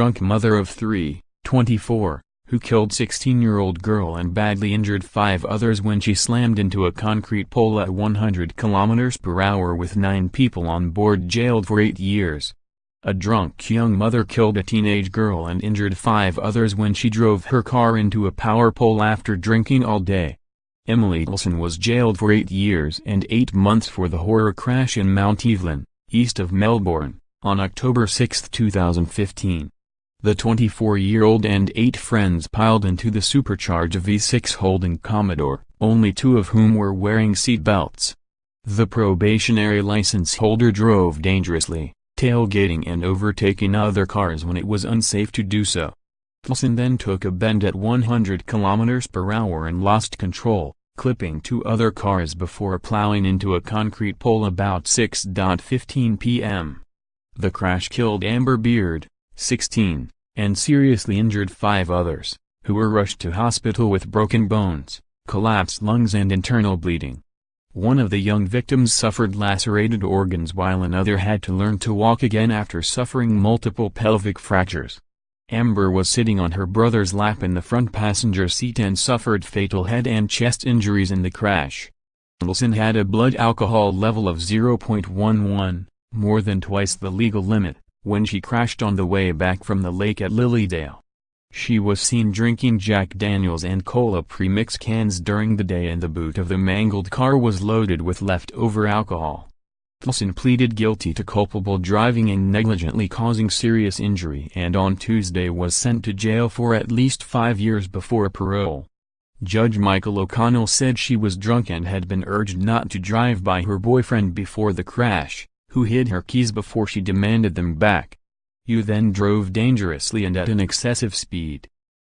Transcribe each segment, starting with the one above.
drunk mother of three, 24, who killed 16-year-old girl and badly injured 5 others when she slammed into a concrete pole at 100 km/h with 9 people on board, jailed for 8 years. A drunk young mother killed a teenage girl and injured 5 others when she drove her car into a power pole after drinking all day. Emily Toulson was jailed for 8 years and 8 months for the horror crash in Mt Evelyn, east of Melbourne, on October 6, 2015. The 24-year-old and 8 friends piled into the supercharged V6 Holden Commodore, only 2 of whom were wearing seat belts. The probationary license holder drove dangerously, tailgating and overtaking other cars when it was unsafe to do so. Toulson then took a bend at 100 km/h and lost control, clipping 2 other cars before plowing into a concrete pole about 6:15 p.m. The crash killed Amber Beard, 16, and seriously injured 5 others, who were rushed to hospital with broken bones, collapsed lungs and internal bleeding. One of the young victims suffered lacerated organs while another had to learn to walk again after suffering multiple pelvic fractures. Amber was sitting on her brother's lap in the front passenger seat and suffered fatal head and chest injuries in the crash. Toulson had a blood alcohol level of 0.11, more than twice the legal limit, when she crashed on the way back from the lake at Lilydale. She was seen drinking Jack Daniels and cola premix cans during the day, and the boot of the mangled car was loaded with leftover alcohol. Toulson pleaded guilty to culpable driving and negligently causing serious injury, and on Tuesday was sent to jail for at least 5 years before parole. Judge Michael O'Connell said she was drunk and had been urged not to drive by her boyfriend before the crash, who hid her keys before she demanded them back. "You then drove dangerously and at an excessive speed.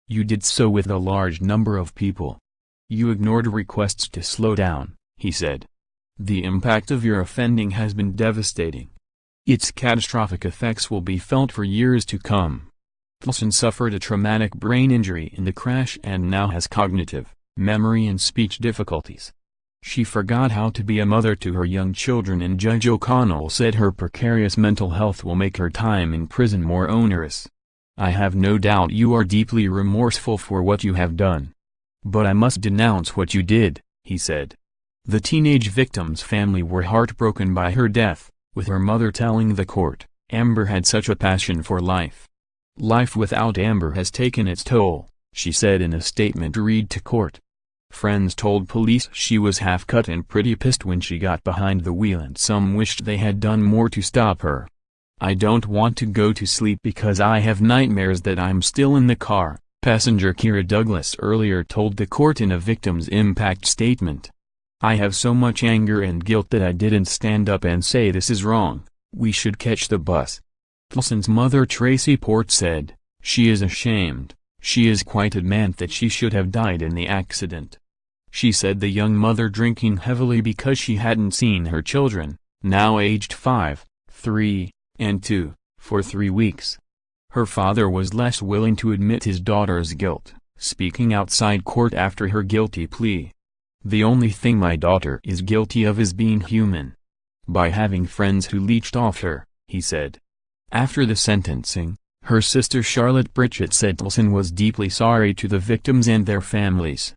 You did so with a large number of people. You ignored requests to slow down," he said. "The impact of your offending has been devastating. Its catastrophic effects will be felt for years to come." Toulson suffered a traumatic brain injury in the crash and now has cognitive, memory and speech difficulties. She forgot how to be a mother to her young children, and Judge O'Connell said her precarious mental health will make her time in prison more onerous. "I have no doubt you are deeply remorseful for what you have done. But I must denounce what you did," he said. The teenage victim's family were heartbroken by her death, with her mother telling the court, "Amber had such a passion for life. Life without Amber has taken its toll," she said in a statement to read to court. Friends told police she was half-cut and pretty pissed when she got behind the wheel, and some wished they had done more to stop her. "I don't want to go to sleep because I have nightmares that I'm still in the car," passenger Kira Douglas earlier told the court in a victim's impact statement. "I have so much anger and guilt that I didn't stand up and say this is wrong, we should catch the bus." Toulson's mother Tracy Port said, "She is ashamed. She is quite adamant that she should have died in the accident." She said the young mother drinking heavily because she hadn't seen her children, now aged 5, 3, and 2, for 3 weeks. Her father was less willing to admit his daughter's guilt, speaking outside court after her guilty plea. "The only thing my daughter is guilty of is being human. By having friends who leached off her," he said. After the sentencing, her sister Charlotte Pritchett said Toulson was deeply sorry to the victims and their families.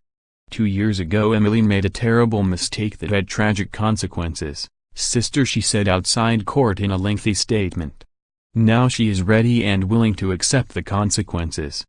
2 years ago Emily made a terrible mistake that had tragic consequences, sister she said outside court in a lengthy statement. Now she is ready and willing to accept the consequences.